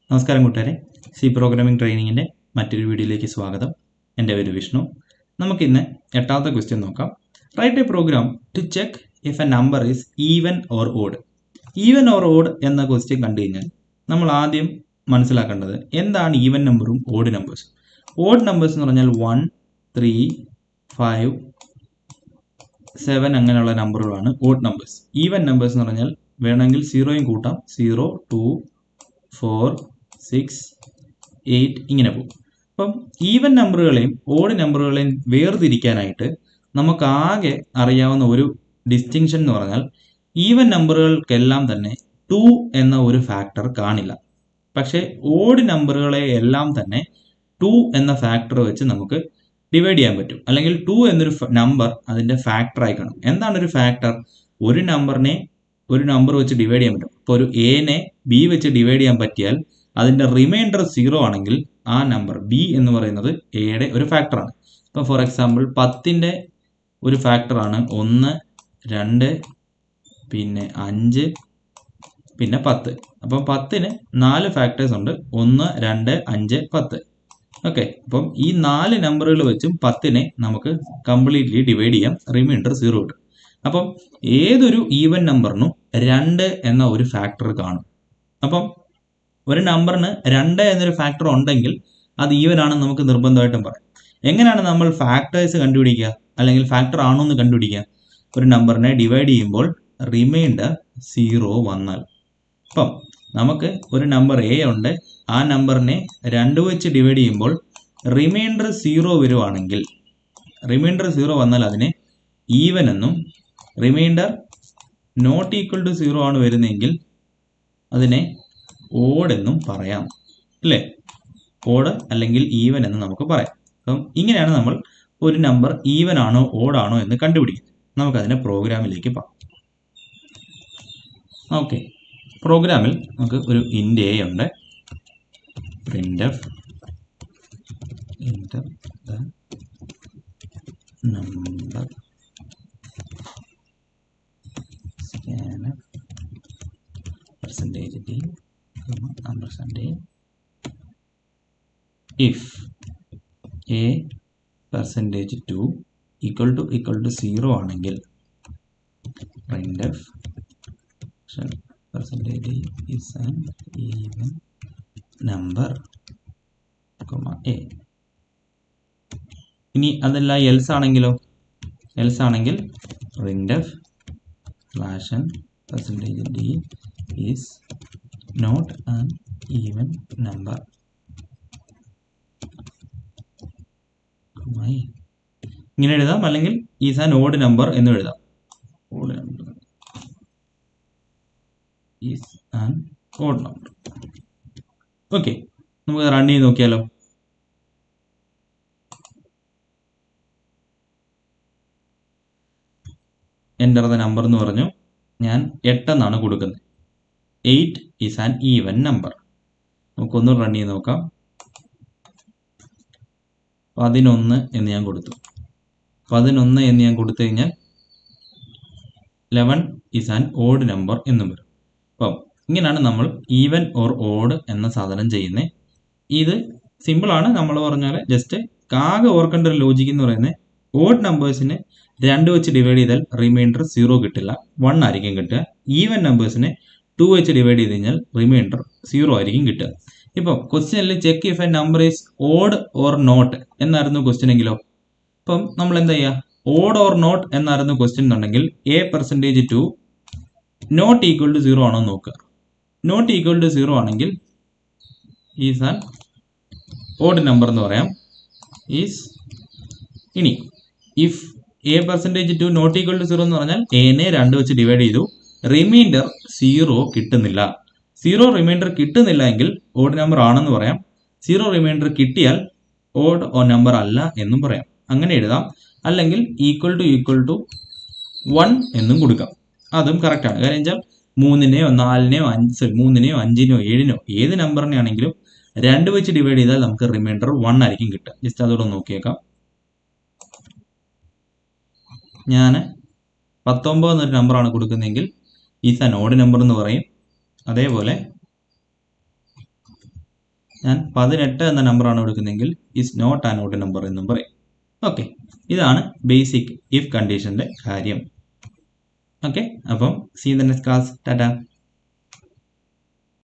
നമസ്കാരം കൂട്ടുകാരെ, C programming ട്രെയിനിങ്ങിൻ്റെ മറ്റൊരു വീഡിയോയിലേക്ക് സ്വാഗതം. എൻ്റെ പേര് വിഷ്ണു. നമുക്കിന്ന് 8ാമത്തെ ക്വസ്റ്റ്യൻ നോക്കാം. Write a program to check if a number is even or odd. Even or odd എന്ന ക്വസ്റ്റ്യൻ കണ്ടു കഴിഞ്ഞാൽ നമ്മൾ ആദ്യം മനസ്സിലാക്കേണ്ടത് എന്താണ് ഈവൻ നമ്പറും ഓഡ് നമ്പേഴ്സും. ഓഡ് നമ്പേഴ്സ് എന്ന് പറഞ്ഞാൽ 1, 3, 5, 7 അങ്ങനെയുള്ള നമ്പറുകളാണ് ഓഡ് നമ്പേഴ്സ്. ഈവൻ നമ്പേഴ്സ് എന്ന് പറഞ്ഞാൽ വേണമെങ്കിൽ 0യും കൂട്ടാം. 0, 2, 4, 6, 8 ഇങ്ങനെ പോകും. അപ്പം ഈവൻ നമ്പറുകളെയും ഓഡ് നമ്പറുകളെയും വേർതിരിക്കാനായിട്ട് നമുക്ക് ആകെ അറിയാവുന്ന ഒരു ഡിസ്റ്റിങ്ഷൻ എന്ന് പറഞ്ഞാൽ ഈവൻ നമ്പറുകൾക്കെല്ലാം തന്നെ 2 എന്ന ഒരു ഫാക്ടർ കാണില്ല. പക്ഷേ ഓഡ് നമ്പറുകളെ എല്ലാം തന്നെ 2 എന്ന ഫാക്ടർ വെച്ച് നമുക്ക് ഡിവൈഡ് ചെയ്യാൻ പറ്റും. അല്ലെങ്കിൽ 2 എന്നൊരു നമ്പർ അതിൻ്റെ ഫാക്ടറായി കാണും. എന്താണ് ഒരു ഫാക്ടർ? ഒരു നമ്പറിനെ ഒരു നമ്പർ വെച്ച് ഡിവൈഡ് ചെയ്യാൻ പറ്റും. ഇപ്പോൾ ഒരു എനെ ബി വെച്ച് ഡിവൈഡ് ചെയ്യാൻ പറ്റിയാൽ അതിൻ്റെ റിമൈൻഡർ 0 ആണെങ്കിൽ ആ നമ്പർ ബി എന്ന് പറയുന്നത് എയുടെ ഒരു ഫാക്ടറാണ്. ഇപ്പോൾ ഫോർ എക്സാമ്പിൾ 10ൻ്റെ ഒരു ഫാക്ടറാണ് 1, 2, പിന്നെ 5, പിന്നെ 10. അപ്പം 10ന് 4 ഫാക്ടേഴ്സ് ഉണ്ട്. 1, 2, 5, 10. ഓക്കെ, അപ്പം ഈ 4 നമ്പറുകൾ വെച്ചും 10നെ നമുക്ക് കംപ്ലീറ്റ്ലി ഡിവൈഡ് ചെയ്യാം. റിമൈൻഡർ 0 കിട്ടും. അപ്പം ഏതൊരു ഈവൻ നമ്പറിനും 2 എന്ന ഒരു ഫാക്ടർ കാണും. അപ്പം ഒരു നമ്പറിന് 2 എന്നൊരു ഫാക്ടർ ഉണ്ടെങ്കിൽ അത് ഈവൻ ആണെന്ന് നമുക്ക് നിർബന്ധമായിട്ടും പറയാം. എങ്ങനെയാണ് നമ്മൾ ഫാക്ടേഴ്സ് കണ്ടുപിടിക്കുക, അല്ലെങ്കിൽ ഫാക്ടർ ആണോ എന്ന് കണ്ടുപിടിക്കുക? ഒരു നമ്പറിനെ ഡിവൈഡ് ചെയ്യുമ്പോൾ റിമൈൻഡർ 0 വന്നാൽ. അപ്പം നമുക്ക് ഒരു നമ്പർ എ ഉണ്ട്, ആ നമ്പറിനെ 2 വെച്ച് ഡിവൈഡ് ചെയ്യുമ്പോൾ റിമൈൻഡർ 0 വരുവാണെങ്കിൽ, റിമൈൻഡർ 0 വന്നാൽ അതിനെ ഈവൻ എന്നും, റിമൈൻഡർ നോട്ട് ഈക്വൽ ടു 0 ആണ് വരുന്നതെങ്കിൽ അതിനെ ഓഡ് എന്നും പറയാം, അല്ലേ? ഓഡ് അല്ലെങ്കിൽ ഈവൻ എന്ന് നമുക്ക് പറയാം. അപ്പം ഇങ്ങനെയാണ് നമ്മൾ ഒരു നമ്പർ ഈവൻ ആണോ ഓഡ് ആണോ എന്ന് കണ്ടുപിടിക്കുന്നത്. നമുക്കതിനെ പ്രോഗ്രാമിലേക്ക് പോകാം. ഓക്കെ, പ്രോഗ്രാമിൽ നമുക്ക് ഒരു ഇൻറ്റ് എ ഉണ്ട്. Printf enter the number scanf %d ampersand if a %2 equal to 0 ആണെങ്കിൽ printf %d is an even number, a. ഇനി അതല്ല എൽസ് ആണെങ്കിലോ? എൽസ് ആണെങ്കിൽ printf %d is not an even number. ഇങ്ങനെ എഴുതാം, അല്ലെങ്കിൽ ഈസ് ആൻ ഓഡ് നമ്പർ എന്ന് എഴുതാം. Odd number is an odd number. Okay, നമുക്ക് റൺ ചെയ്ത് നോക്കിയാലോ. എൻ്റർ ദ നമ്പർ എന്ന് പറഞ്ഞു. ഞാൻ 8 എന്നാണ് കൊടുക്കുന്നത്. 8 ഈസ് ആൻ ഈവൻ നമ്പർ. നമുക്കൊന്ന് റൺ ചെയ്ത് നോക്കാം. 11 എന്ന് ഞാൻ കൊടുത്തു. 11 എന്ന് ഞാൻ കൊടുത്തു കഴിഞ്ഞാൽ 11 ഈസ് ആൻ ഓഡ് നമ്പർ എന്നും വരും. അപ്പം ഇങ്ങനെയാണ് നമ്മൾ ഈവൻ ഓർ ഓഡ് എന്ന സാധനം ചെയ്യുന്നത്. ഇത് സിമ്പിളാണ്. നമ്മൾ പറഞ്ഞാൽ ജസ്റ്റ് ആകെ ഓർക്കേണ്ട ഒരു ലോജിക്ക് എന്ന് പറയുന്നത്, ഓഡ് നമ്പേഴ്സിനെ 2 വെച്ച് ഡിവൈഡ് ചെയ്താൽ റിമൈൻഡർ 0 കിട്ടില്ല, 1 ആയിരിക്കും കിട്ടുക. ഈവൻ നമ്പേഴ്സിനെ 2 വെച്ച് ഡിവൈഡ് ചെയ്ത് കഴിഞ്ഞാൽ റിമൈൻഡർ 0 ആയിരിക്കും കിട്ടുക. ഇപ്പോൾ ക്വസ്റ്റ്യനിൽ check if a number is odd or not എന്നായിരുന്നു ക്വസ്റ്റ്യൻ എങ്കിലോ? അപ്പം നമ്മൾ എന്താ ചെയ്യുക? ഓഡ് ഓർ നോട്ട് എന്നായിരുന്നു ക്വസ്റ്റ്യൻ എന്നുണ്ടെങ്കിൽ a %2 നോട്ട് ഈക്വൽ ടു 0 ആണോ നോക്കുക. നോട്ട് ഈക്വൽ ടു 0 ആണെങ്കിൽ ഈസ് ആൻ ഓഡ് നമ്പർ എന്ന് പറയാം. ഈസ് ഇനി if a %2 not equal to 0 എന്ന് പറഞ്ഞാൽ എനെ 2 വെച്ച് ഡിവൈഡ് ചെയ്തു, റിമൈൻഡർ 0 കിട്ടുന്നില്ല. 0 റിമൈൻഡർ കിട്ടുന്നില്ല എങ്കിൽ ഓഡ് നമ്പർ ആണെന്ന് പറയാം. 0 റിമൈൻഡർ കിട്ടിയാൽ ഓഡ് നമ്പർ അല്ല എന്നും പറയാം. അങ്ങനെ എഴുതാം. അല്ലെങ്കിൽ ഈക്വൽ ടു 1 എന്നും കൊടുക്കാം. അതും കറക്റ്റാണ്. കാര്യം വെച്ചാൽ 3നെയോ 4നെയോ 3നെയോ 5നെയോ 7നെയോ ഏത് നമ്പറിനെ ആണെങ്കിലും 2 വെച്ച് ഡിവൈഡ് ചെയ്താൽ നമുക്ക് റിമൈൻഡർ 1 ആയിരിക്കും കിട്ടുക. ജസ്റ്റ് അതോടെ നോക്കിയേക്കാം. ഞാൻ 19 എന്നൊരു നമ്പറാണ് കൊടുക്കുന്നതെങ്കിൽ ഈസ് ആൻ ഓഡ് നമ്പർ എന്ന് പറയും. അതേപോലെ ഞാൻ 18 എന്ന നമ്പറാണ് കൊടുക്കുന്നതെങ്കിൽ is not an odd number എന്നും പറയും. ഓക്കെ, ഇതാണ് ബേസിക് ഇഫ് കണ്ടീഷൻ്റെ കാര്യം. ഓക്കെ, അപ്പം see in the next class. Tata.